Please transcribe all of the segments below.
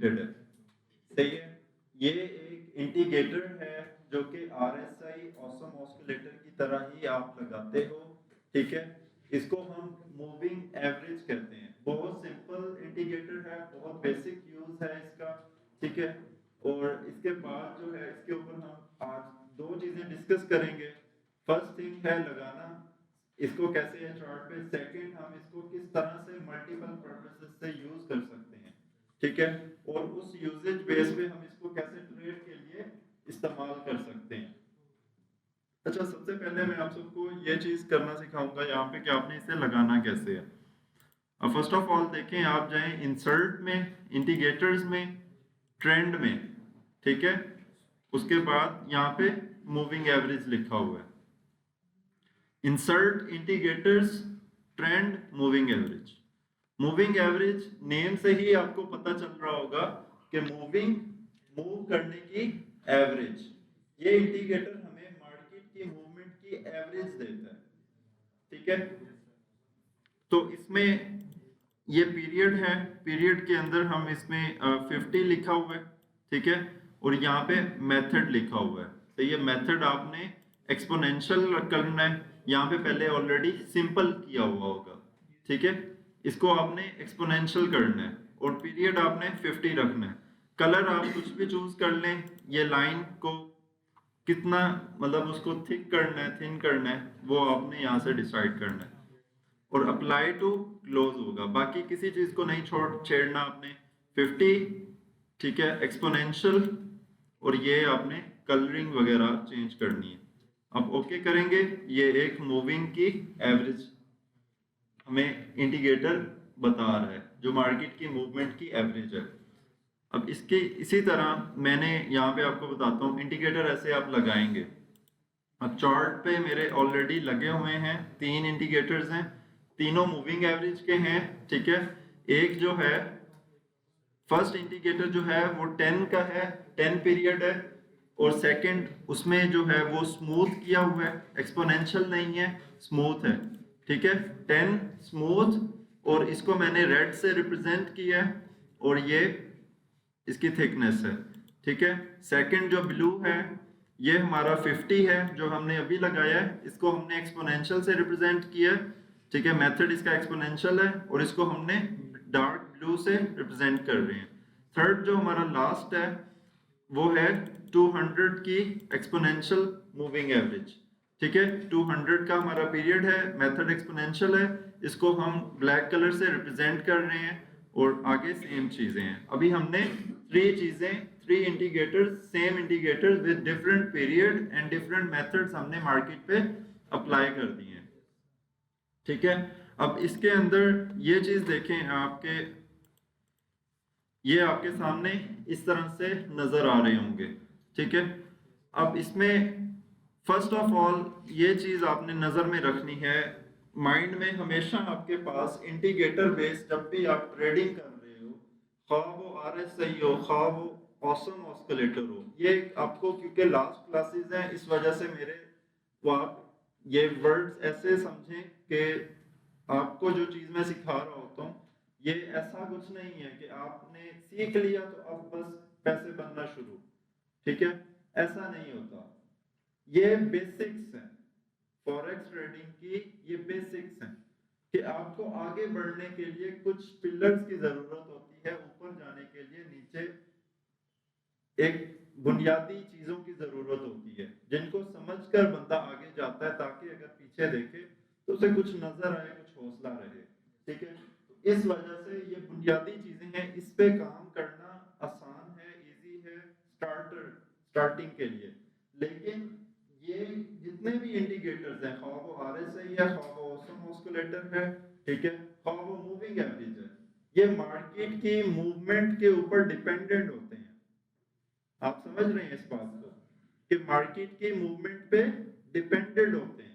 Related है। सही है। ये एक इंडिकेटर है जो कि RSI ऑसम ऑस्किलेटर की तरह ही आप लगाते हो, ठीक है। इसको हम मूविंग एवरेज कहते हैं। बहुत सिंपल इंडिकेटर है, बहुत बेसिक यूज है इसका, ठीक है। और इसके बाद जो है इसके ऊपर हम आज दो चीजें डिस्कस करेंगे। फर्स्ट थिंग है लगाना, इसको कैसे है चार्ट पे। सेकंड, हम इसको किस तरह से मल्टीपल पर्पसेस से यूज कर सकते हैं, ठीक है। और उस यूजेज बेस पे हम इसको कैसे ट्रेड के लिए इस्तेमाल कर सकते हैं। अच्छा, सबसे पहले मैं आप सबको ये चीज करना सिखाऊंगा यहाँ पे कि आपने इसे लगाना कैसे है। अब फर्स्ट ऑफ ऑल देखें, आप जाएं इंसर्ट में, इंडिकेटर्स में, ट्रेंड में, ठीक है। उसके बाद यहाँ पे मूविंग एवरेज लिखा हुआ है। Insert, indicators, trend, moving average. Moving average name से ही आपको पता चल रहा होगा कि मूविंग, मूव करने की एवरेज। ये इंडिकेटर हमें मार्केट की मूवमेंट की एवरेज देता है, ठीक है। तो इसमें ये पीरियड है, पीरियड के अंदर हम इसमें 50 लिखा हुआ है, ठीक है। और यहाँ पे मेथड लिखा हुआ है। तो ये मेथड आपने एक्सपोनेंशियल करना है। यहाँ पे पहले ऑलरेडी सिंपल किया हुआ होगा, ठीक है। इसको आपने एक्सपोनेंशियल करना है और पीरियड आपने 50 रखना है। कलर आप कुछ भी चूज कर लें। ये लाइन को कितना मतलब उसको थिक करना है, थिन करना है, वो आपने यहाँ से डिसाइड करना है। और अप्लाई टू क्लोज होगा, बाकी किसी चीज को नहीं छेड़ना आपने। 50, ठीक है, एक्सपोनेंशियल, और ये आपने कलरिंग वगैरह चेंज करनी है। अब ओके करेंगे। ये एक मूविंग की एवरेज हमें इंडिकेटर बता रहा है, जो मार्केट की मूवमेंट की एवरेज है। अब इसके इसी तरह मैंने यहाँ पे आपको बताता हूँ, इंडिकेटर ऐसे आप लगाएंगे। अब चार्ट पे मेरे ऑलरेडी लगे हुए हैं 3 इंडिकेटर्स हैं, तीनों मूविंग एवरेज के हैं, ठीक है। एक जो है फर्स्ट इंडिकेटर जो है वो 10 का है, 10 पीरियड है। और सेकंड उसमें जो है वो स्मूथ किया हुआ है, एक्सपोनेंशियल नहीं है, स्मूथ है, ठीक है। 10 स्मूथ, और इसको मैंने रेड से रिप्रेजेंट किया है, और ये इसकी थिकनेस है, ठीक है। सेकंड जो ब्लू है ये हमारा 50 है, जो हमने अभी लगाया है। इसको हमने एक्सपोनेंशियल से रिप्रेजेंट किया है, ठीक है। मेथड इसका एक्सपोनेंशियल है, और इसको हमने डार्क ब्लू से रिप्रेजेंट कर रहे हैं। थर्ड जो हमारा लास्ट है वो है 200 की एक्सपोनेंशियल मूविंग एवरेज, ठीक है। 200 का हमारा पीरियड है, मेथड एक्सपोनेंशियल है, इसको हम ब्लैक कलर से रिप्रेजेंट कर रहे हैं, और आगे सेम चीजें हैं। अभी हमने 3 indicators, same indicators with different period and different methods हमने मार्केट पे अप्लाई कर दिए हैं, ठीक है। अब इसके अंदर ये चीज देखें, ये आपके सामने इस तरह से नजर आ रहे होंगे, ठीक है। अब इसमें फर्स्ट ऑफ ऑल ये चीज आपने नजर में रखनी है, माइंड में हमेशा आपके पास इंडिकेटर बेस, जब भी आप ट्रेडिंग कर रहे हो, ख्वाह वो RSI हो, ख्वाह वो ऑसम ऑस्किलेटर हो, ये आपको, क्योंकि लास्ट क्लासेस हैं इस वजह से मेरे वो आप ये वर्ड्स ऐसे समझें कि आपको जो चीज मैं सिखा रहा होता हूँ, ये ऐसा कुछ नहीं है कि आपने सीख लिया तो अब बस पैसे बनना शुरू, ठीक है। ऐसा नहीं होता। ये बेसिक्स हैं फॉरेक्स ट्रेडिंग की, ये बेसिक्स हैं कि आपको आगे बढ़ने के लिए कुछ पिलर्स की जरूरत होती है, ऊपर जाने के लिए नीचे एक बुनियादी चीजों की जरूरत होती है, जिनको समझकर बंदा आगे जाता है, ताकि अगर पीछे देखे तो उसे कुछ नजर आए, कुछ हौसला रहे, ठीक है। तो इस वजह से ये बुनियादी चीजें हैं, इस पे काम करना आसान है, इजी है स्टार्टिंग के लिए। लेकिन ये जितने भी इंडिकेटर्स हैं, ख्वाह वो RSI है, ख्वाह वो ऑसम ऑस्किलेटर है, ठीक है, ख्वाह वो मूविंग एवरेज है, ये मार्केट की मूवमेंट के ऊपर डिपेंडेंट होते हैं। आप समझ रहे हैं इस बात को कि मार्केट की मूवमेंट पे डिपेंडेंट होते हैं।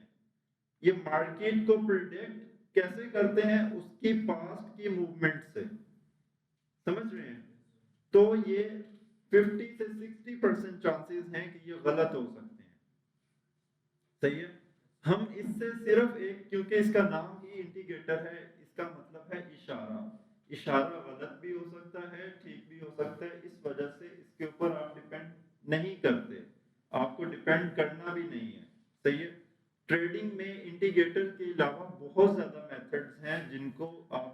ये मार्केट को प्रिडिक्ट कैसे करते हैं? उसकी पास्ट की मूवमेंट से, समझ रहे हैं? तो ये 50 से 60% चांसेस हैं कि ये गलत हो सकते हैं, सही है। हम इससे सिर्फ एक, क्योंकि इसका नाम ही इंडिकेटर है, इसका मतलब है इशारा। इशारा गलत भी हो सकता है, ठीक भी हो सकता नहीं करते, आपको डिपेंड करना भी नहीं है। सही है। ट्रेडिंग में इंडिकेटर के अलावा बहुत ज़्यादा मेथड्स हैं जिनको आप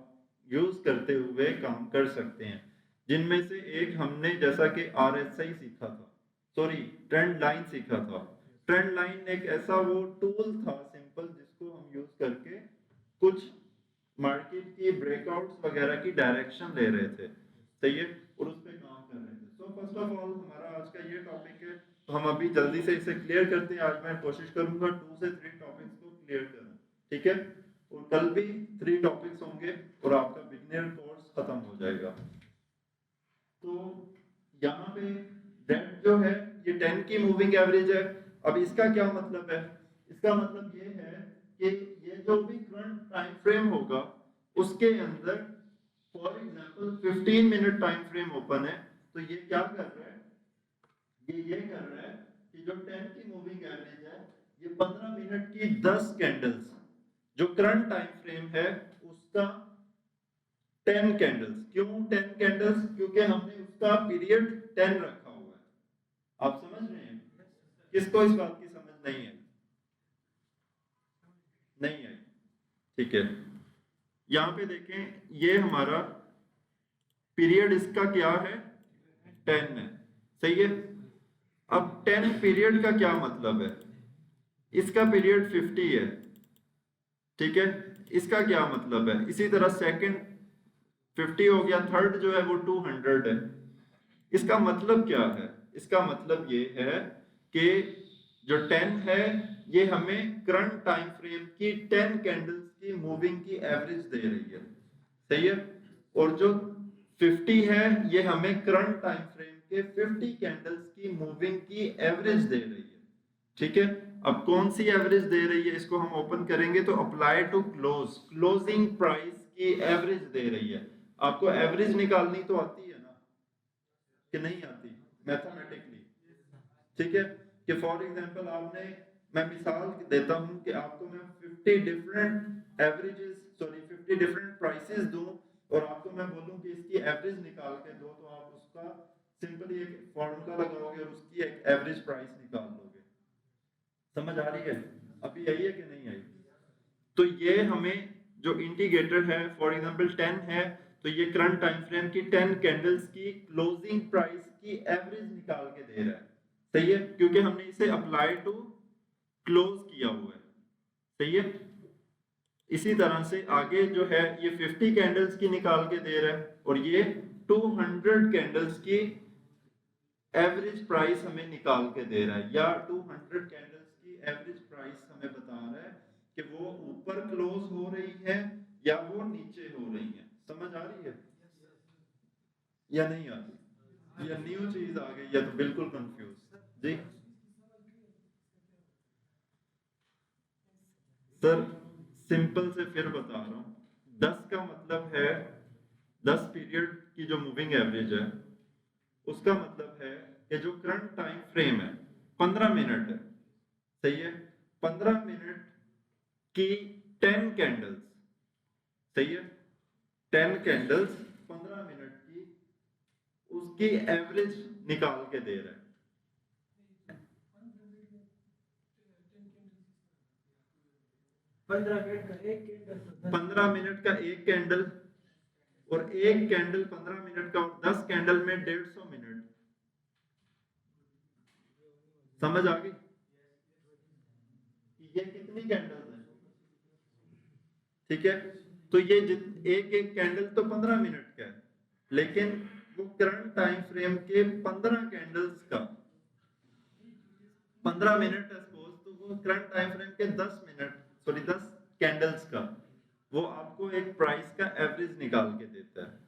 यूज़ करते हुए काम कर सकते हैं, जिनमें से एक हमने जैसा कि RSI सीखा था, सॉरी ट्रेंड लाइन सीखा था। ट्रेंड लाइन एक ऐसा वो टूल था सिंपल जिसको हम यूज़ करके कुछ मार्केट की ब्रेकआउट्स वगैरह की डायरेक्शन ले रहे थे। सही है। और उस पे काम कर रहे थे। सो फर्स्ट ऑफ ऑल हमारा आज का ये टॉपिक है, तो हम अभी जल्दी से इसे क्लियर करते हैं। आज मैं कोशिश करूंगा 2 से 3 टॉपिक्स को क्लियर करूं, ठीक है। और कल भी 3 टॉपिक्स होंगे और आपका बिगिनर कोर्स खत्म हो जाएगा। तो यहाँ पे डेट जो है ये 10 की मूविंग एवरेज है। अब इसका क्या मतलब है? इसका मतलब ये है कि ये जो भी करंट टाइम फ्रेम होगा उसके अंदर for example 15 minute time frame open है, तो ये क्या कर रहा है, ये कर रहा है कि जो 10 की मूविंग एवरेज है ये 15 मिनट की 10 कैंडल्स, जो करंट टाइम फ्रेम है उसका 10 कैंडल्स। क्यों 10 कैंडल्स? क्योंकि हमने उसका पीरियड 10 रखा हुआ है। आप समझ रहे हैं? किसको इस बात की समझ नहीं है? नहीं है, ठीक है। यहाँ पे देखें, ये हमारा पीरियड इसका क्या है, 10 है। सही है। अब 10 पीरियड का क्या मतलब है? इसका पीरियड 50 है, ठीक है। इसका क्या मतलब है? इसी तरह सेकंड 50 हो गया, थर्ड जो है वो 200 है। इसका मतलब क्या है? इसका मतलब ये है कि जो 10 है ये हमें करंट टाइम फ्रेम की 10 कैंडल्स की मूविंग की एवरेज दे रही है। सही है। और जो 50 है ये हमें करंट टाइम फ्रेम के 50 कैंडल्स की मूविंग की एवरेज दे रही है, ठीक है। अब कौन सी एवरेज दे रही है इसको हम ओपन करेंगे तो अप्लाई टू क्लोजिंग प्राइस की एवरेज दे रही है। आपको एवरेज निकालनी तो आती है ना, कि नहीं आती मैथमेटिकली? ठीक है। कि फॉर एग्जांपल आपने, मैं मिसाल देता हूं कि आपको मैं 50 different averages, sorry 50 different prices दूं और आपको मैं बोलूं कि इसकी एवरेज निकाल के दो, तो आप उसका सिंपली एक फॉर्मूला लगाओगे और उसकी एक एवरेज प्राइस निकाल लोगे। समझ आ रही है? अभी आई है कि नहीं आई? तो ये हमें जो इंडिकेटर है फॉर एग्जांपल 10 है, तो ये करंट टाइम फ्रेम की 10 कैंडल्स की क्लोजिंग प्राइस की एवरेज निकाल के दे रहा है। सही है। क्योंकि हमने इसे अप्लाई टू क्लोज किया हुआ है। सही है। इसी तरह से आगे जो है ये 50 कैंडल्स की निकाल के दे रहा है और ये 200 कैंडल्स की एवरेज प्राइस हमें निकाल के दे रहा है, या 200 कैंडल्स की एवरेज प्राइस हमें बता रहा है कि वो ऊपर क्लोज हो रही है या वो नीचे हो रही है। समझ आ रही है या नहीं आ रही? या न्यू चीज आ गई या तो बिल्कुल कंफ्यूज जी? सर सिंपल से फिर बता रहा हूँ, 10 का मतलब है 10 पीरियड की जो मूविंग एवरेज है उसका मतलब है कि जो करंट टाइम फ्रेम है 15 मिनट है। सही है। 15 मिनट की 10 कैंडल्स, सही है, 10 कैंडल्स 15 मिनट की, उसकी एवरेज निकाल के दे रहा है। 15 मिनट का एक कैंडल, और एक कैंडल 15 मिनट का, और 10 कैंडल में 150 मिनट। समझ आ गई? ये कितनी कैंडल्स हैं? ठीक है। तो ये एक एक कैंडल तो 15 मिनट का है, लेकिन वो करंट टाइम फ्रेम के 15 कैंडल्स का 15 मिनट है सपोज, तो वो करंट टाइम फ्रेम के 10 मिनट, सॉरी 10 कैंडल्स का वो आपको एक प्राइस का एवरेज निकाल के देता है।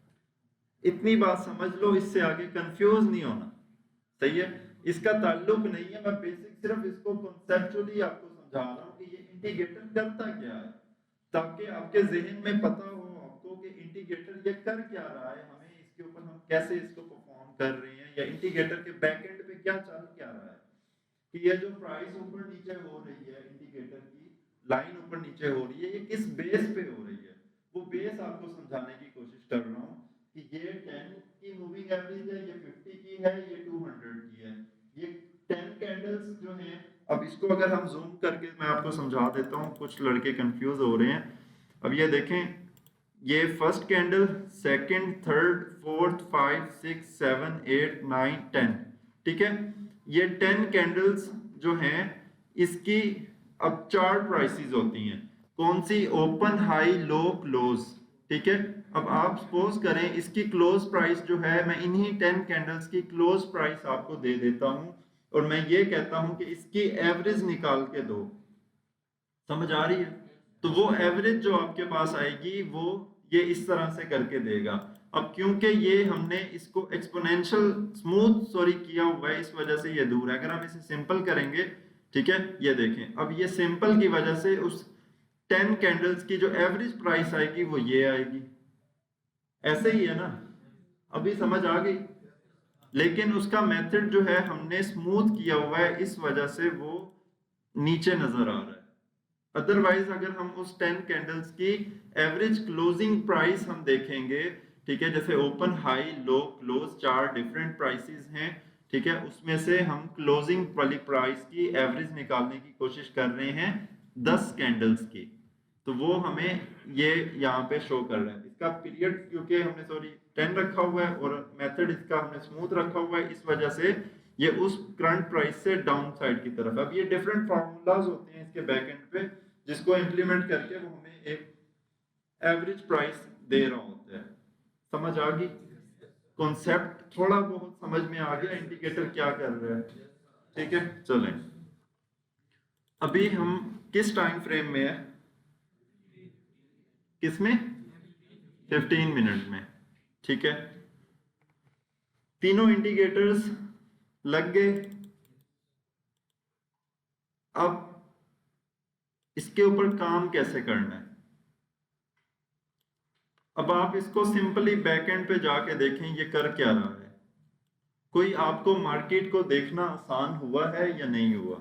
इतनी बात समझ लो, इससे आगे कंफ्यूज नहीं होना। सही है। इसका ताल्लुक नहीं है, मैं बेसिक सिर्फ इसको कॉन्सेप्चुअली आपको समझा रहा हूँ कि ये इंटीग्रेटर करता क्या है, ताकि आपके जहन में पता हो आपको कि इंटीग्रेटर ये कर क्या रहा है, हमें इसके ऊपर हम कैसे इसको परफॉर्म कर रहे हैं, या इंटीग्रेटर के बैक एंड पे क्या चल क्या रहा है। कि ये जो प्राइस ऊपर नीचे हो रही है, इंडिकेटर की लाइन ऊपर नीचे हो रही है, ये किस बेस पे हो रही है, वो बेस आपको समझाने की कोशिश कर रहा हूँ। कि ये 10 की मूविंग एवरेज है, ये 50 की है, ये 200 की है, इसको अगर हम जूम करके मैं आपको समझा देता हूँ, कुछ लड़के कंफ्यूज हो रहे हैं। अब ये देखें, ये first candle, second, third, fourth, 5, 6, 7, 8, 9, 10, ठीक है। ये 10 कैंडल्स जो हैं इसकी अब 4 प्राइसेस होती हैं। कौन सी? ओपन, हाई, लो, क्लोज, ठीक है। अब आप सपोज करें इसकी क्लोज प्राइस जो है, मैं इन्हीं 10 कैंडल्स की क्लोज प्राइस आपको दे देता हूं और मैं ये कहता हूं कि इसकी एवरेज निकाल के दो। समझ आ रही है? तो वो एवरेज जो आपके पास आएगी वो ये इस तरह से करके देगा। अब क्योंकि ये हमने इसको एक्सपोनेंशियल किया हुआ है, इस वजह से ये दूर है। अगर हम इसे सिंपल करेंगे, ठीक है, ये देखें, अब ये सिंपल की वजह से उस 10 कैंडल्स की जो एवरेज प्राइस आएगी वो ये आएगी। ऐसे ही है ना? अभी समझ आ गई? लेकिन उसका मेथड जो है हमने स्मूथ किया हुआ है, इस वजह से वो नीचे नजर आ रहा है। अदरवाइज अगर हम उस 10 कैंडल्स की एवरेज क्लोजिंग प्राइस हम देखेंगे, ठीक है, जैसे ओपन, हाई, लो, क्लोज, 4 डिफरेंट प्राइसेस हैं, ठीक है, उसमें से हम क्लोजिंग वाली प्राइस की एवरेज निकालने की कोशिश कर रहे हैं 10 कैंडल्स की। तो वो हमें ये यहाँ पे शो कर रहा है। इसका पीरियड क्योंकि हमने 10 रखा हुआ है और मेथड इसका हमने स्मूथ रखा हुआ है, इस वजह से ये उस करंट प्राइस से डाउन साइड की तरफ। अब ये डिफरेंट फार्मूलाज होते हैं इसके बैक एंड पे, जिसको इंप्लीमेंट करके वो हमें एक एवरेज प्राइस दे रहा होता है। समझ आ गई? कॉन्सेप्ट थोड़ा बहुत समझ में आ गया, इंडिकेटर क्या कर रहा है, ठीक है। चलें, अभी हम किस टाइम फ्रेम में है? किसमें? 15 मिनट में, ठीक है। तीनों इंडिकेटर्स लग गए। अब इसके ऊपर काम कैसे करना है? अब आप इसको सिंपली बैकएंड पे जाके देखें ये कर क्या रहा है। कोई आपको मार्केट को देखना आसान हुआ है या नहीं हुआ?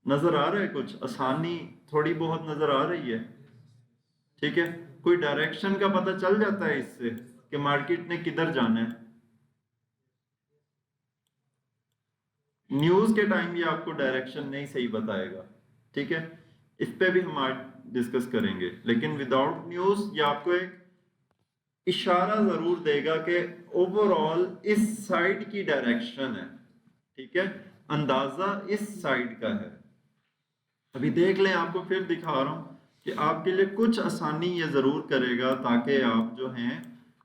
नजर आ रहा है? कुछ आसानी थोड़ी बहुत नजर आ रही है, ठीक है। कोई डायरेक्शन का पता चल जाता है इससे कि मार्केट ने किधर जाना है। न्यूज के टाइम ये आपको डायरेक्शन नहीं सही बताएगा, ठीक है। इस पे भी हम आज डिस्कस करेंगे, लेकिन विदाउट न्यूज ये आपको एक इशारा जरूर देगा कि ओवरऑल इस साइड की डायरेक्शन है, ठीक है, अंदाजा इस साइड का है। अभी देख लें, आपको फिर दिखा रहा हूं कि आपके लिए कुछ आसानी ये जरूर करेगा ताकि आप जो हैं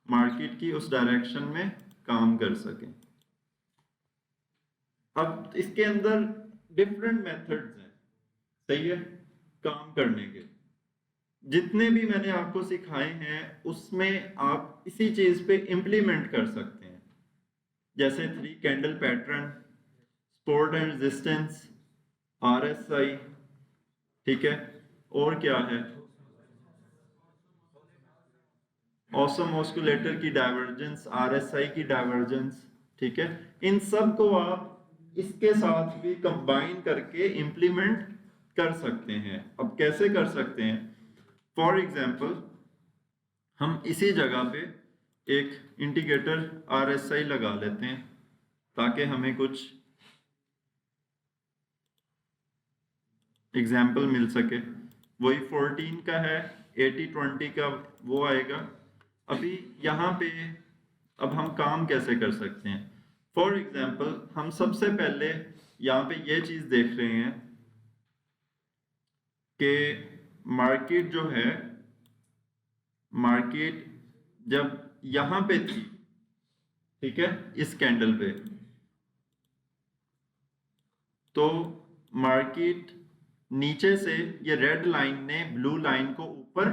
मार्केट की उस डायरेक्शन में काम कर सकें। अब इसके अंदर डिफरेंट मेथड्स हैं, सही है, काम करने के। जितने भी मैंने आपको सिखाए हैं उसमें आप इसी चीज पे इम्प्लीमेंट कर सकते हैं, जैसे 3 candle pattern, support and resistance, RSI, ठीक है, और क्या है, ऑसम ऑस्कुलेटर की डाइवर्जेंस, RSI की डाइवर्जेंस, ठीक है। इन सब को आप इसके साथ भी कंबाइन करके इंप्लीमेंट कर सकते हैं। अब कैसे कर सकते हैं? फॉर एग्जांपल हम इसी जगह पे एक इंडिकेटर RSI लगा लेते हैं ताकि हमें कुछ एग्जाम्पल मिल सके। वही 14 का है, 80-20 का वो आएगा। अभी यहाँ पे अब हम काम कैसे कर सकते हैं? फॉर एग्जाम्पल हम सबसे पहले यहाँ पे ये चीज देख रहे हैं कि मार्केट जो है, मार्केट जब यहाँ पे थी, ठीक है, इस कैंडल पे, तो मार्केट नीचे से ये रेड लाइन ने ब्लू लाइन को ऊपर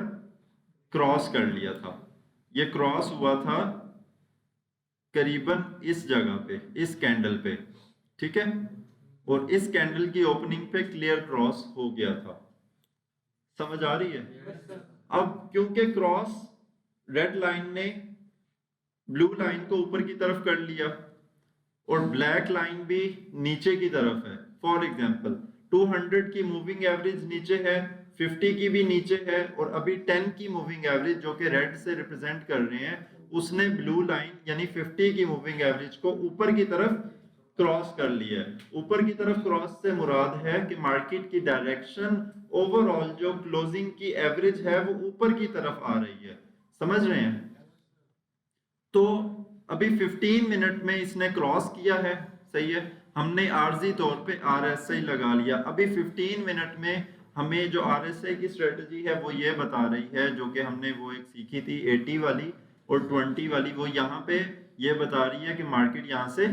क्रॉस कर लिया था। ये क्रॉस हुआ था करीबन इस जगह पे, इस कैंडल पे, ठीक है, और इस कैंडल की ओपनिंग पे क्लियर क्रॉस हो गया था। समझ आ रही है? अब क्योंकि क्रॉस रेड लाइन ने ब्लू लाइन को ऊपर की तरफ कर लिया और ब्लैक लाइन भी नीचे की तरफ है। फॉर एग्जांपल 200 की मूविंग एवरेज नीचे है, 50 की भी नीचे है, और अभी 10 की मूविंग एवरेज जो कि रेड से रिप्रेजेंट कर रहे हैं, उसने ब्लू लाइन यानी 50 की मूविंग एवरेज को ऊपर की तरफ क्रॉस कर लिया है। ऊपर की तरफ क्रॉस से मुराद है कि मार्केट की डायरेक्शन ओवरऑल जो क्लोजिंग की एवरेज है वो ऊपर की तरफ आ रही है, समझ रहे हैं। तो अभी 15 मिनट में इसने क्रॉस किया है, सही है। हमने आर्जी तौर पे आरएसआई लगा लिया। अभी 15 मिनट में हमें जो आरएसआई की स्ट्रेटजी है वो ये बता रही है, जो कि हमने वो एक सीखी थी 80 वाली और 20 वाली, वो यहाँ पे ये बता रही है कि मार्केट यहाँ से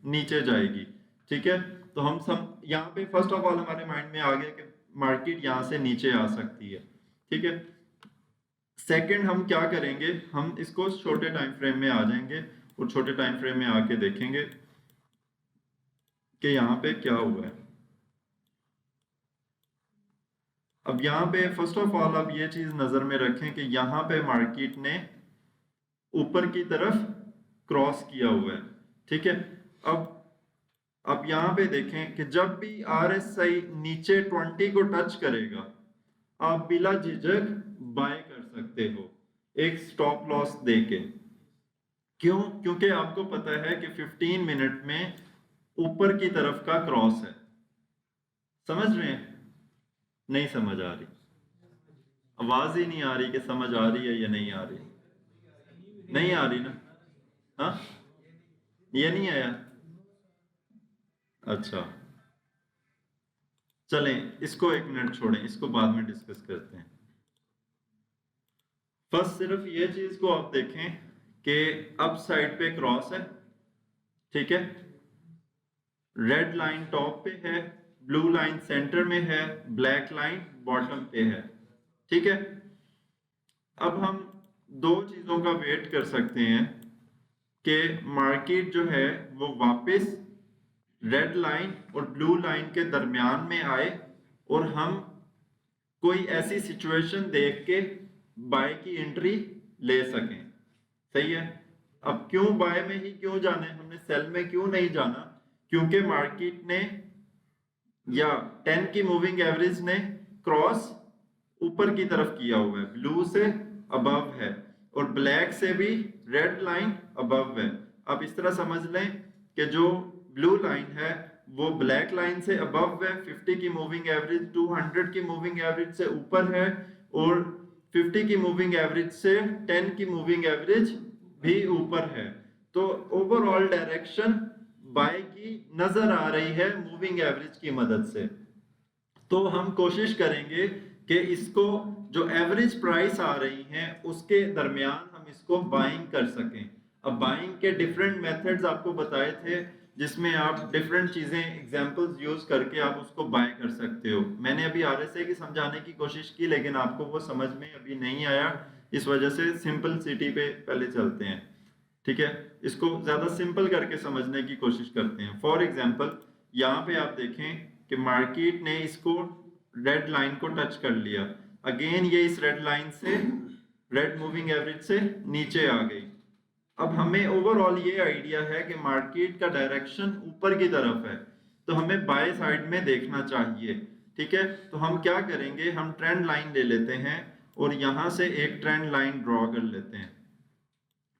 नीचे जाएगी, ठीक है। तो हम सब यहाँ पे फर्स्ट ऑफ ऑल हमारे माइंड में आ गया कि मार्केट यहाँ से नीचे आ सकती है, ठीक है। सेकंड हम क्या करेंगे, हम इसको छोटे टाइम फ्रेम में आ जाएंगे और छोटे टाइम फ्रेम में आके देखेंगे कि यहाँ पे क्या हुआ है। अब यहाँ पे फर्स्ट ऑफ ऑल अब ये चीज नजर में रखें कि यहाँ पे मार्केट ने ऊपर की तरफ क्रॉस किया हुआ है, ठीक है। अब यहाँ पे देखें कि जब भी आरएसआई नीचे 20 को टच करेगा, आप बिला झिझक बाय कर सकते हो एक स्टॉप लॉस देके। क्यों? क्योंकि आपको पता है कि 15 मिनट में ऊपर की तरफ का क्रॉस है, समझ रहे हैं? नहीं समझ आ रही? आवाज ही नहीं आ रही कि समझ आ रही है या नहीं आ रही? नहीं आ रही ना? हाँ, ये नहीं आया? अच्छा, चलें इसको एक मिनट छोड़ें, इसको बाद में डिस्कस करते हैं। फर्स्ट सिर्फ ये चीज को आप देखें कि अप साइड पे क्रॉस है, ठीक है। रेड लाइन टॉप पे है, ब्लू लाइन सेंटर में है, ब्लैक लाइन बॉटम पे है, ठीक है। अब हम दो चीजों का वेट कर सकते हैं कि मार्केट जो है वो वापस रेड लाइन और ब्लू लाइन के दरमियान में आए और हम कोई ऐसी सिचुएशन देख के बाय की एंट्री ले सकें, सही है। अब क्यों बाय में ही क्यों जाना है, हमने सेल में क्यों नहीं जाना? क्योंकि मार्केट ने या 10 की मूविंग एवरेज ने क्रॉस ऊपर की तरफ किया हुआ है, ब्लू से अबव है और ब्लैक से भी रेड लाइन अबव है। अब इस तरह समझ लें कि जो ब्लू लाइन है वो ब्लैक लाइन से अबव है, 50 की मूविंग एवरेज 200 की मूविंग एवरेज से ऊपर है और 50 की मूविंग एवरेज से 10 की मूविंग एवरेज भी ऊपर है। तो ओवरऑल डायरेक्शन बाय की नजर आ रही है मूविंग एवरेज की मदद से। तो हम कोशिश करेंगे कि इसको जो एवरेज प्राइस आ रही है उसके दरमियान हम इसको बाइंग कर सकें। अब बाइंग के डिफरेंट मेथड्स आपको बताए थे, जिसमें आप डिफरेंट चीजें एग्जांपल्स यूज करके आप उसको बाय कर सकते हो। मैंने अभी आरएसए की समझाने की कोशिश की लेकिन आपको वो समझ में अभी नहीं आया, इस वजह से सिंपल सिटी पे पहले चलते हैं, ठीक है। इसको ज्यादा सिंपल करके समझने की कोशिश करते हैं। फॉर एग्जांपल यहाँ पे आप देखें कि मार्केट ने इसको रेड लाइन को टच कर लिया, अगेन ये इस रेड लाइन से रेड मूविंग एवरेज से नीचे आ गई। अब हमें ओवरऑल ये आइडिया है कि मार्केट का डायरेक्शन ऊपर की तरफ है, तो हमें बाय साइड में देखना चाहिए, ठीक है। तो हम क्या करेंगे, हम ट्रेंड लाइन ले लेते हैं और यहां से एक ट्रेंड लाइन ड्रॉ कर लेते हैं,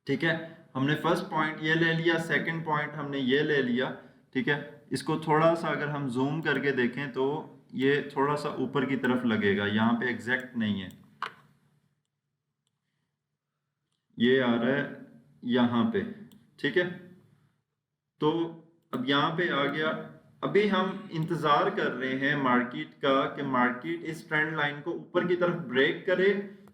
ठीक है। हमने फर्स्ट पॉइंट ये ले लिया, सेकंड पॉइंट हमने ये ले लिया, ठीक है। इसको थोड़ा सा अगर हम जूम करके देखें तो ये थोड़ा सा ऊपर की तरफ लगेगा, यहाँ पे एग्जैक्ट नहीं है, ये आ रहा है यहाँ पे, ठीक है। तो अब यहाँ पे आ गया। अभी हम इंतजार कर रहे हैं मार्केट का कि मार्केट इस ट्रेंड लाइन को ऊपर की तरफ ब्रेक करे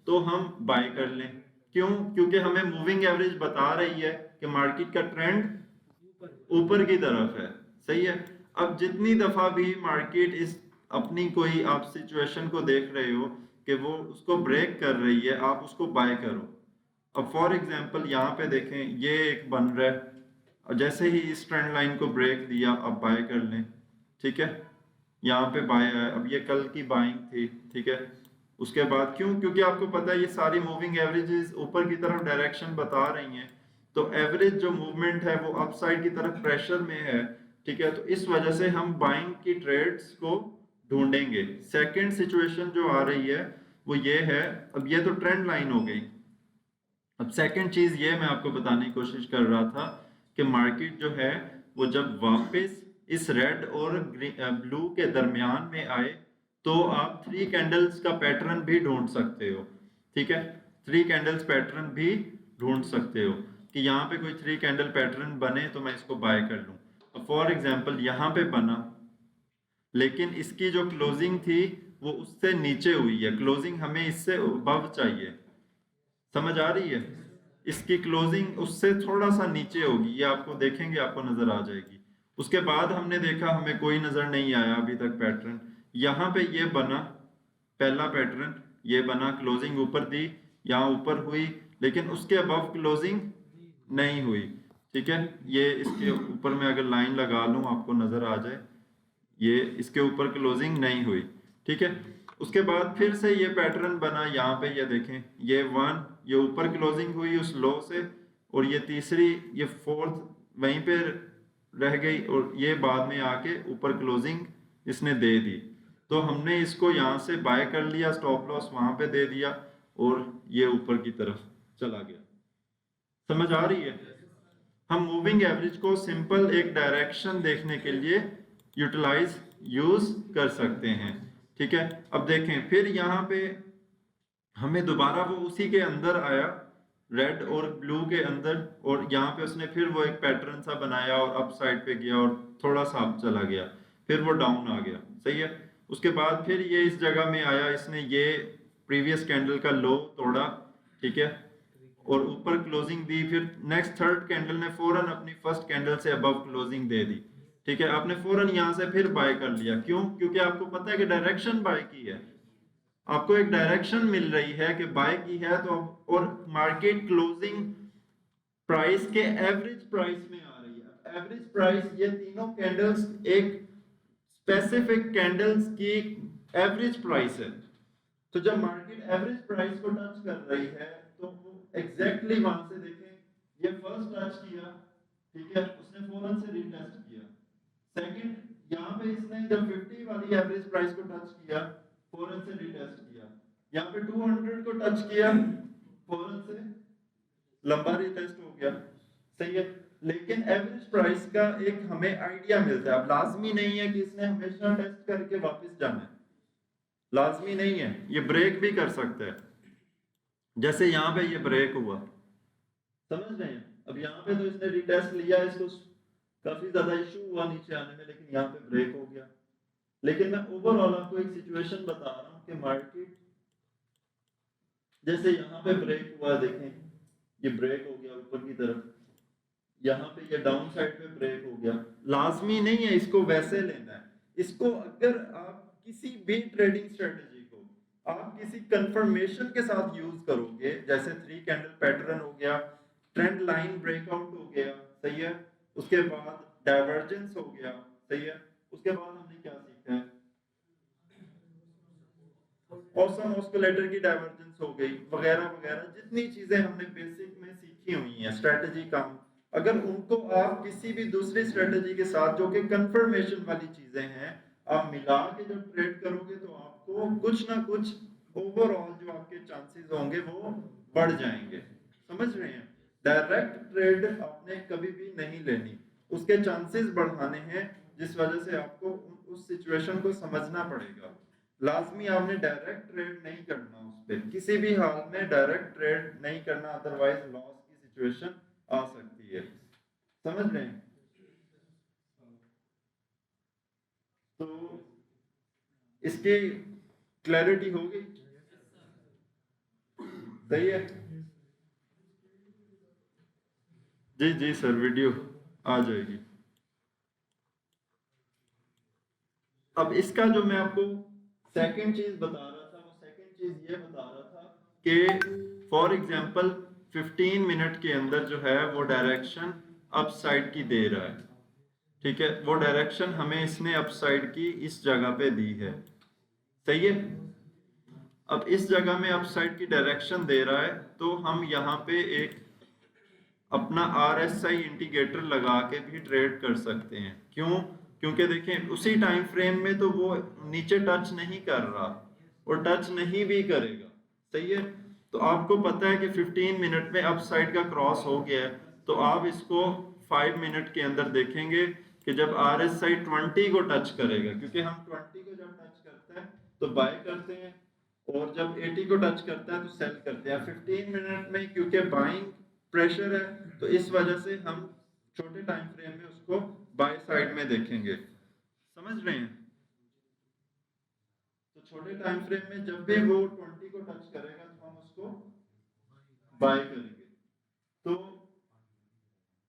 तो हम बाय कर लें। क्यों? क्योंकि हमें मूविंग एवरेज बता रही है कि मार्केट का ट्रेंड ऊपर की तरफ है, सही है। अब जितनी दफा भी मार्केट इस अपनी कोई आप सिचुएशन को देख रहे हो कि वो उसको ब्रेक कर रही है, आप उसको बाय करो। अब फॉर एग्जांपल यहाँ पे देखें ये एक बन रहा है और जैसे ही इस ट्रेंड लाइन को ब्रेक दिया अब बाय कर लें, ठीक है। यहाँ पे बाय है, अब ये कल की बाइंग थी, ठीक है। उसके बाद क्यों? क्योंकि आपको पता है ये सारी मूविंग एवरेजेस ऊपर की तरफ डायरेक्शन बता रही हैं, तो एवरेज जो मूवमेंट है वो अपसाइड की तरफ प्रेशर में है, ठीक है। तो इस वजह से हम बाइंग की ट्रेड्स को ढूंढेंगे। सेकेंड सिचुएशन जो आ रही है वो ये है, अब ये तो ट्रेंड लाइन हो गई। अब सेकंड चीज ये मैं आपको बताने की कोशिश कर रहा था कि मार्केट जो है वो जब वापस इस रेड और ब्लू के दरमियान में आए तो आप 3 कैंडल्स का पैटर्न भी ढूंढ सकते हो। ठीक है, 3 कैंडल्स पैटर्न भी ढूंढ सकते हो कि यहाँ पे कोई 3 कैंडल पैटर्न बने तो मैं इसको बाय कर लूँ। फॉर एग्जांपल यहाँ पे बना, लेकिन इसकी जो क्लोजिंग थी वो उससे नीचे हुई है, क्लोजिंग हमें इससे अबव चाहिए, समझ आ रही है? इसकी क्लोजिंग उससे थोड़ा सा नीचे होगी, ये आपको देखेंगे आपको नजर आ जाएगी। उसके बाद हमने देखा हमें कोई नजर नहीं आया अभी तक पैटर्न। यहाँ पे ये बना पहला पैटर्न, ये बना, क्लोजिंग ऊपर दी, यहाँ ऊपर हुई, लेकिन उसके अबव क्लोजिंग नहीं हुई। ठीक है, ये इसके ऊपर में अगर लाइन लगा लूं आपको नजर आ जाए, ये इसके ऊपर क्लोजिंग नहीं हुई। ठीक है, उसके बाद फिर से ये पैटर्न बना, यहाँ पे ये देखें, ये 1, ये ऊपर क्लोजिंग हुई उस लो से, और ये तीसरी, ये 4th वहीं पे रह गई, और ये बाद में आके ऊपर क्लोजिंग इसने दे दी। तो हमने इसको यहाँ से बाय कर लिया, स्टॉप लॉस वहां पे दे दिया, और ये ऊपर की तरफ चला गया। समझ आ रही है? हम मूविंग एवरेज को सिंपल एक डायरेक्शन देखने के लिए यूज कर सकते हैं। ठीक है, अब देखें फिर यहाँ पे हमें दोबारा वो उसी के अंदर आया, रेड और ब्लू के अंदर, और यहाँ पे उसने फिर वो एक पैटर्न सा बनाया और अप साइड पे गया और थोड़ा सा अप चला गया, फिर वो डाउन आ गया। सही है, उसके बाद फिर ये इस जगह में आया, इसने ये प्रीवियस कैंडल का लो तोड़ा। ठीक है, और ऊपर क्लोजिंग दी, फिर नेक्स्ट थर्ड कैंडल ने फौरन अपनी फर्स्ट कैंडल से अबव क्लोजिंग दे दी। ठीक है, आपने फौरन यहाँ से फिर बाय कर लिया, क्यों? क्योंकि आपको पता है कि डायरेक्शन बाय की है, आपको एक डायरेक्शन मिल रही है कि बाय की है, तो और मार्केट क्लोजिंग प्राइस के एवरेज प्राइस में आ रही है। एवरेज प्राइस, ये तीनों कैंडल्स एक स्पेसिफिक कैंडल्स की एवरेज प्राइस है। तो जब मार्केट एवरेज प्राइस को टच कर रही है तो वो एग्जैक्टली वहां से देखें, ये फर्स्ट टच किया, ठीक है, उसने फौरन से रीटेस्ट किया। सेकंड, यहाँ पे इसने जब 50 वाली एवरेज प्राइस को टच किया, फौरन से रीटेस्ट किया। यहाँ पे 200 को टच किया, फौरन से लंबा रीटेस्ट हो गया। सही है, लेकिन एवरेज प्राइस का एक हमें आइडिया मिलता है। अब लाजमी नहीं है कि इसने हमेशा टेस्ट करके वापस जाना है, लाजमी नहीं है, ये ब्रेक भी कर सकता है। जैसे यहाँ पे ये ब्रेक हुआ, समझ रहे हैं? अब यहाँ पे तो इसने रिटेस्ट लिया, इसको काफी ज्यादा इशू हुआ नीचे आने में, लेकिन यहाँ पे ब्रेक हो गया। लेकिन मैं ओवरऑल आपको एक सिचुएशन बता रहा हूँ कि मार्केट जैसे यहाँ पे ब्रेक हुआ, देखें ये ब्रेक हो गया ऊपर की तरफ, यहाँ पे ये डाउन साइड पे ब्रेक हो गया। लाजमी नहीं है इसको वैसे लेना है, इसको अगर आप किसी भी ट्रेडिंग स्ट्रेटेजी को आप किसी कंफर्मेशन के साथ यूज करोगे, जैसे 3 कैंडल पैटर्न हो गया, ट्रेंड लाइन ब्रेकआउट हो गया, सही है, उसके बाद डाइवर्जेंस हो गया, सही है, उसके बाद हमने क्या सीखा है, ऑसम ऑस्किलेटर की डाइवर्जेंस हो गई, वगैरह वगैरह, जितनी चीजें हमने बेसिक में सीखी हुई हैं स्ट्रेटेजी काम, अगर उनको आप किसी भी दूसरी स्ट्रेटेजी के साथ जो कि कंफर्मेशन वाली चीजें हैं आप मिला के जब ट्रेड करोगे तो आपको कुछ ना कुछ ओवरऑल जो आपके चांसेस होंगे वो बढ़ जाएंगे। समझ रहे हैं? डायरेक्ट ट्रेड आपने कभी भी नहीं लेनी, उसके चांसेस बढ़ाने हैं, जिस वजह से आपको उस सिचुएशन को समझना पड़ेगा। लाजमी आपने डायरेक्ट ट्रेड नहीं करना, उस पर किसी भी हाल में डायरेक्ट ट्रेड नहीं करना, अदरवाइज लॉस की सिचुएशन आ सकती है। समझ रहे हैं? तो इसकी क्लैरिटी होगी? सही है जी? जी सर, वीडियो आ जाएगी। अब इसका जो मैं आपको सेकंड चीज बता रहा था, वो सेकंड चीज ये बता रहा था कि फॉर एग्जांपल 15 मिनट के अंदर जो है वो डायरेक्शन अप साइड की दे रहा है। ठीक है, वो डायरेक्शन हमें इसने अप साइड की इस जगह पे दी है, सही है। अब इस जगह में अप साइड की डायरेक्शन दे रहा है, तो हम यहाँ पे एक अपना RSI इंडिकेटर लगा के भी ट्रेड कर सकते हैं। क्यों? क्योंकि देखें उसी टाइम फ्रेम में तो वो नीचे टच नहीं कर रहा और टच नहीं भी करेगा, सही है। तो आपको पता है कि 15 मिनट में अप साइड का क्रॉस हो गया है, तो आप इसको 5 मिनट के अंदर देखेंगे कि जब RSI 20 को टच करेगा, क्योंकि हम 20 को जब टच करते हैं तो बाय करते हैं और जब 80 को टच करता है तो सेल करते हैं 15 मिनट में, क्योंकि बाइंग प्रेशर है तो इस वजह से हम छोटे टाइम फ्रेम में उसको बाय साइड में देखेंगे। समझ रहे हैं? तो छोटे टाइम फ्रेम में जब भी वो 20 को टच करेगा तो हम उसको बाय करेंगे। तो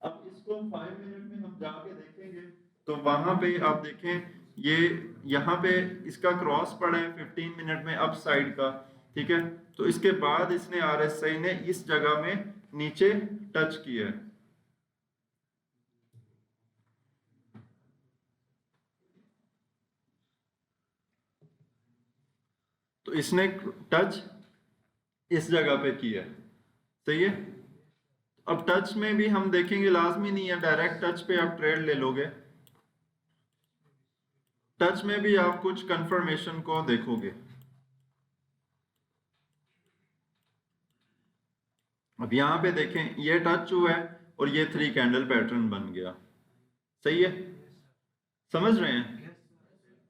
अब इसको 5 मिनट में हम जाके देखेंगे तो वहां पे आप देखें ये यहाँ पे इसका क्रॉस पड़ा है 15 मिनट में अप साइड का, ठीक है। तो इसके बाद इसने RSI ने इस जगह में नीचे टच किया है, तो इसने टच इस जगह पे किया है, सही है। अब टच में भी हम देखेंगे, लाजमी नहीं है डायरेक्ट टच पे आप ट्रेड ले लोगे, टच में भी आप कुछ कंफर्मेशन को देखोगे। अब यहाँ पे देखें ये टच हुआ है और ये 3 कैंडल पैटर्न बन गया, सही है। समझ रहे हैं?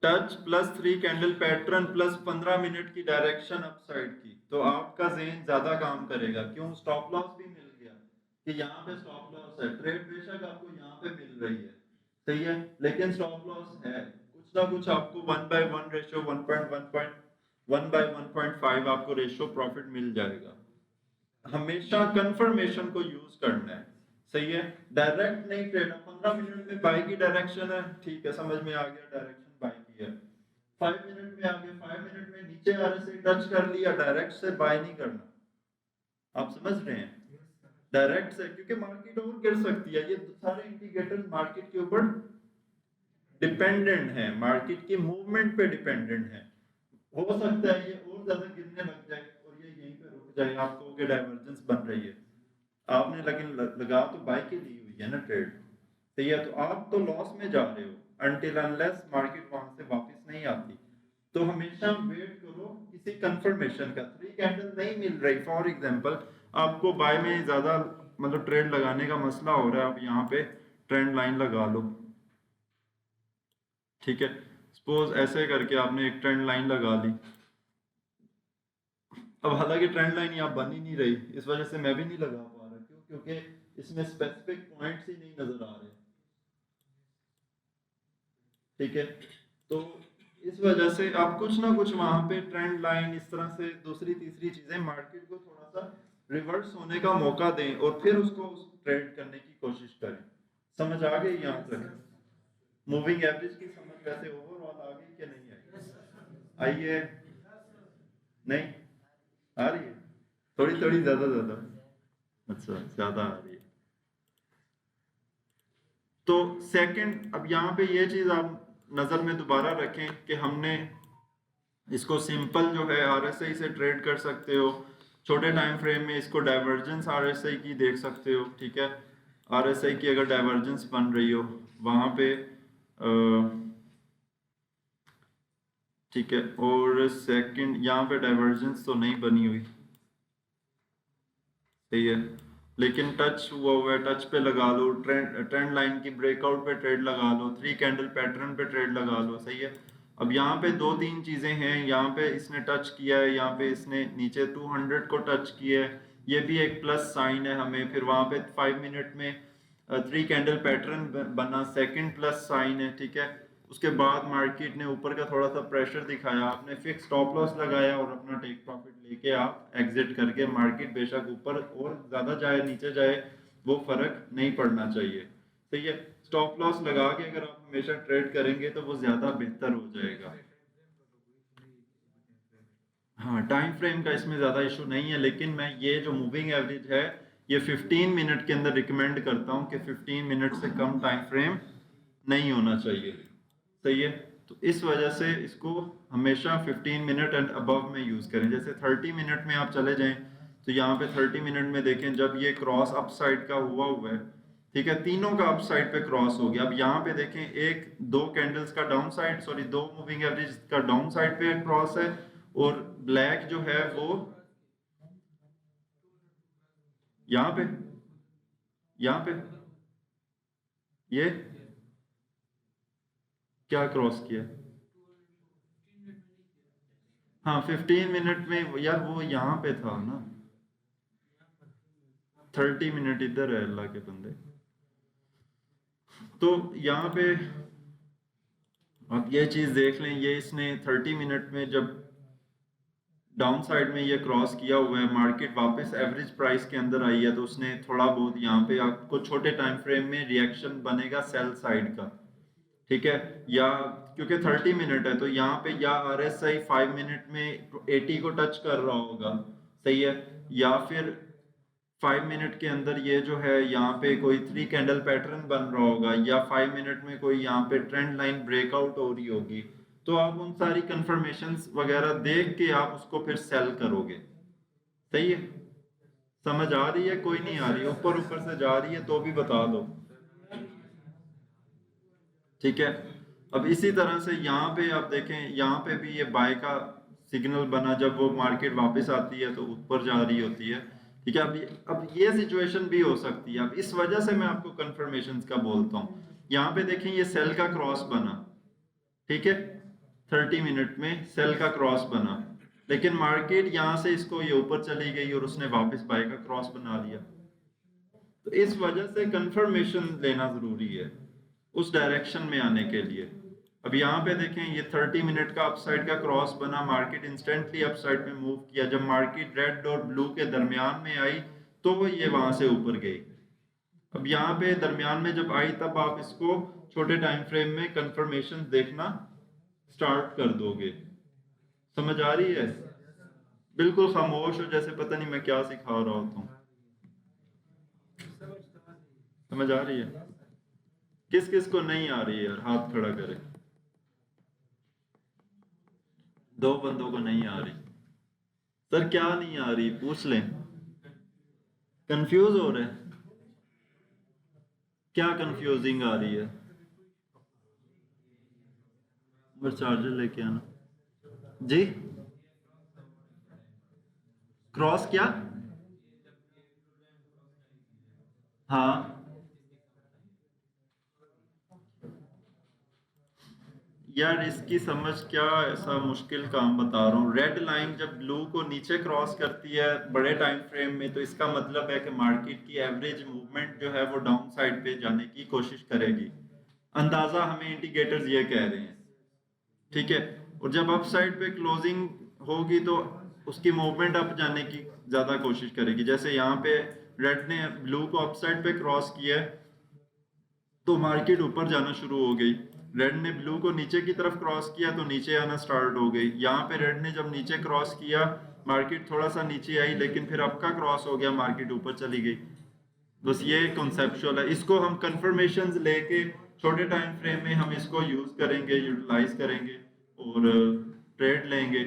Touch plus 3 candle pattern plus 15 minute की डायरेक्शन अपसाइड की, तो आपका ज़हन ज्यादा काम करेगा। क्यों? स्टॉप लॉस भी मिल गया कि यहाँ पे स्टॉप लॉस है, ट्रेड बेशक आपको यहाँ पे मिल रही है, सही है, लेकिन स्टॉप लॉस है, कुछ ना कुछ आपको 1/1 रेशियो 1.1 आपको रेशियो प्रॉफिट मिल जाएगा। हमेशा कंफर्मेशन को यूज करना है, सही है। डायरेक्ट नहीं ट्रेड। 15 मिनट में बाई की डायरेक्शन है, ठीक है, समझ में आ गया, डायरेक्शन बाई की है। 5 मिनट में आ गया, 5 मिनट में नीचे RSI टच कर लिया, डायरेक्ट से बाय नहीं करना। आप समझ रहे हैं? डायरेक्ट से, क्योंकि मार्केट और गिर सकती है, ये सारे इंडिकेटर्स मार्केट के ऊपर डिपेंडेंट है, मार्केट की मूवमेंट पे डिपेंडेंट है। हो सकता है ये और ज्यादा गिरने लग जाए और ये यहीं पे रुक जाए, आप कहोगे डाइवर्जेंस बन रही है, आपने लेकिन लगा तो बाई की दी हुई है ना ट्रेड, सही है, तो आप तो लॉस में जा रहे हो अनटिल अनलेस मार्केट वहां से वापस नहीं आती। तो हमेशा वेट करो किसी कंफर्मेशन का। 3 कैंडल नहीं मिल रही, फॉर एग्जांपल आपको बाय में ज्यादा मतलब ट्रेड लगाने का मसला हो रहा है, आप यहाँ पे ट्रेंड लाइन लगा लो, ठीक है। सपोज ऐसे करके आपने एक ट्रेंड लाइन लगा ली, अब हालांकि ट्रेंड लाइन यहाँ बन ही नहीं रही, इस वजह से मैं भी नहीं लगा पा रहा। क्यों? क्योंकि इसमें स्पेसिफिक पॉइंट्स ही नहीं नजर आ रहे, ठीक है। तो इस वजह से आप कुछ ना कुछ वहां पे ट्रेंड लाइन, इस तरह से दूसरी तीसरी चीजें मार्केट को थोड़ा सा रिवर्स होने का मौका दें और फिर उसको ट्रेड करने की कोशिश करें। समझ आ गई यहाँ तक? मूविंग एवरेज की समझ वैसे ओवरऑल आ गई कि नहीं आई? आई है? नहीं आ रही है? थोड़ी थोड़ी, ज्यादा ज्यादा? अच्छा, ज्यादा आ रही है। तो सेकंड, अब यहाँ पे ये चीज आप नजर में दोबारा रखें कि हमने इसको सिंपल जो है RSI से ट्रेड कर सकते हो, छोटे टाइम फ्रेम में इसको डाइवर्जेंस RSI की देख सकते हो, ठीक है। RSI की अगर डाइवर्जेंस बन रही हो वहां पे, ठीक है। और सेकंड यहाँ पे डाइवर्जेंस तो नहीं बनी हुई, सही है, लेकिन टच हुआ हुआ है, टच पे लगा लो, ट्रेंड लाइन की ब्रेकआउट पे ट्रेड लगा लो, 3 कैंडल पैटर्न पे ट्रेड लगा लो, सही है। अब यहाँ पे दो तीन चीजें हैं, यहाँ पे इसने टच किया है, यहाँ पे इसने नीचे 200 को टच किया है, ये भी एक प्लस साइन है हमें। फिर वहाँ पे 5 मिनट में 3 कैंडल पैटर्न बना, सेकंड प्लस साइन है, ठीक है। उसके बाद मार्केट ने ऊपर का थोड़ा सा प्रेशर दिखाया, आपने फिक्स स्टॉप लॉस लगाया और अपना टेक प्रॉफिट लेके आप एग्जिट करके, मार्केट बेशक ऊपर और ज्यादा जाए नीचे जाए वो फर्क नहीं पड़ना चाहिए, सही है। स्टॉप लॉस लगा के अगर आप हमेशा ट्रेड करेंगे तो वो ज्यादा बेहतर हो जाएगा। हाँ, टाइम फ्रेम का इसमें ज़्यादा इशू नहीं है, लेकिन मैं ये जो मूविंग एवरेज है ये 15 मिनट के अंदर रिकमेंड करता हूँ कि 15 मिनट से कम टाइम फ्रेम नहीं होना चाहिए, सही है। तो इस वजह से इसको हमेशा 15 मिनट एंड अबव में यूज़ करें। जैसे 30 मिनट में आप चले जाएं तो यहाँ पे 30 मिनट में देखें, जब ये क्रॉस अप साइड का हुआ है, ठीक है, तीनों का अप साइड पे क्रॉस हो गया। अब यहाँ पे देखें एक दो कैंडल्स का डाउन साइड, सॉरी दो मूविंग एवरेज का डाउन साइड पे क्रॉस है और ब्लैक जो है वो यहाँ पे, यहाँ पे ये क्या क्रॉस किया? हाँ 15 मिनट में यार, वो यहाँ पे था ना, 30 मिनट इधर है अल्लाह के बंदे। तो यहाँ पे आप ये चीज देख लें, ये इसने 30 मिनट में जब डाउन साइड में ये क्रॉस किया हुआ है, मार्केट वापस एवरेज प्राइस के अंदर आई है, तो उसने थोड़ा बहुत यहाँ पे आपको छोटे टाइम फ्रेम में रिएक्शन बनेगा सेल साइड का, ठीक है? या क्योंकि 30 मिनट है तो यहाँ पे या RSI 5 मिनट में 80 को टच कर रहा होगा, सही है, या फिर 5 मिनट के अंदर ये जो है यहाँ पे कोई 3 कैंडल पैटर्न बन रहा होगा, या 5 मिनट में कोई यहाँ पे ट्रेंड लाइन ब्रेकआउट हो रही होगी। तो आप उन सारी कंफर्मेशंस वगैरह देख के आप उसको फिर सेल करोगे, सही है? समझ आ रही है? कोई नहीं आ रही, ऊपर ऊपर से जा रही है तो भी बता दो, ठीक है? अब इसी तरह से यहाँ पे आप देखें, यहाँ पे भी ये बाय का सिग्नल बना, जब वो मार्केट वापस आती है तो ऊपर जा रही होती है, ठीक है? अब ये सिचुएशन भी हो सकती है, अब इस वजह से मैं आपको कंफर्मेशंस का बोलता हूँ। यहाँ पे देखें ये सेल का क्रॉस बना, ठीक है, 30 मिनट में सेल का क्रॉस बना, लेकिन मार्केट यहाँ से इसको ये ऊपर चली गई और उसने वापस बाय का क्रॉस बना लिया। तो इस वजह से कंफर्मेशन लेना जरूरी है उस डायरेक्शन में आने के लिए। अब यहाँ पे देखें ये 30 मिनट का अपसाइड का क्रॉस बना, मार्केट इंस्टेंटली अपसाइड में मूव किया, जब मार्केट रेड और ब्लू के दरमियान में आई तो ये वहां से ऊपर गई। अब यहाँ पे दरमियान में जब आई तब आप इसको छोटे टाइम फ्रेम में कंफर्मेशन देखना स्टार्ट कर दोगे। समझ आ रही है? बिल्कुल खामोश हो जैसे पता नहीं मैं क्या सिखा रहा होता हूँ। समझ आ रही है? किस किस को नहीं आ रही है यार, हाथ खड़ा करे। दो बंदों को नहीं आ रही। सर क्या नहीं आ रही पूछ लें। कंफ्यूज हो रहे हैं? क्या कंफ्यूजिंग आ रही है? और चार्जर लेके आना जी। क्रॉस क्या? हाँ यार, इसकी समझ क्या, ऐसा मुश्किल काम बता रहा हूँ। रेड लाइन जब ब्लू को नीचे क्रॉस करती है बड़े टाइम फ्रेम में, तो इसका मतलब है कि मार्केट की एवरेज मूवमेंट जो है वो डाउन साइड पे जाने की कोशिश करेगी। अंदाजा हमें इंडिकेटर्स ये कह रहे हैं, ठीक है? और जब अप साइड पे क्लोजिंग होगी तो उसकी मूवमेंट अप जाने की ज्यादा कोशिश करेगी। जैसे यहाँ पे रेड ने ब्लू को अप साइड पे क्रॉस किया है तो मार्केट ऊपर जाना शुरू हो गई। रेड ने ब्लू को नीचे की तरफ क्रॉस किया तो नीचे आना स्टार्ट हो गई। यहाँ पे रेड ने जब नीचे क्रॉस किया मार्केट थोड़ा सा नीचे आई, लेकिन फिर अप का क्रॉस हो गया, मार्केट ऊपर चली गई। बस ये कॉन्सेप्चुअल है, इसको हम कंफर्मेशंस लेके छोटे टाइम फ्रेम में हम इसको यूज करेंगे, यूटिलाइज करेंगे और ट्रेड लेंगे।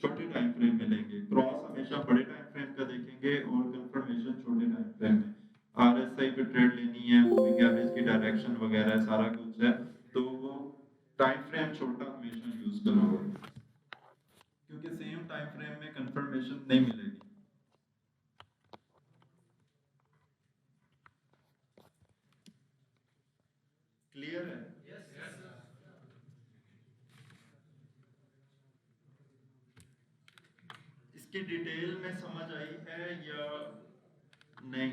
छोटे टाइम फ्रेम में लेंगे, क्रॉस हमेशा बड़े टाइम फ्रेम का देखेंगे और कंफर्मेशन छोटे टाइम फ्रेम में। RSI पे ट्रेड लेनी है, मूविंग एवरेज की डायरेक्शन वगैरह सारा कुछ है, तो वो टाइम फ्रेम छोटा हमेशा यूज करोगे, क्योंकि सेम टाइम फ्रेम में कंफर्मेशन नहीं मिलेगी। क्लियर है? इसकी डिटेल में समझ आई है या नहीं?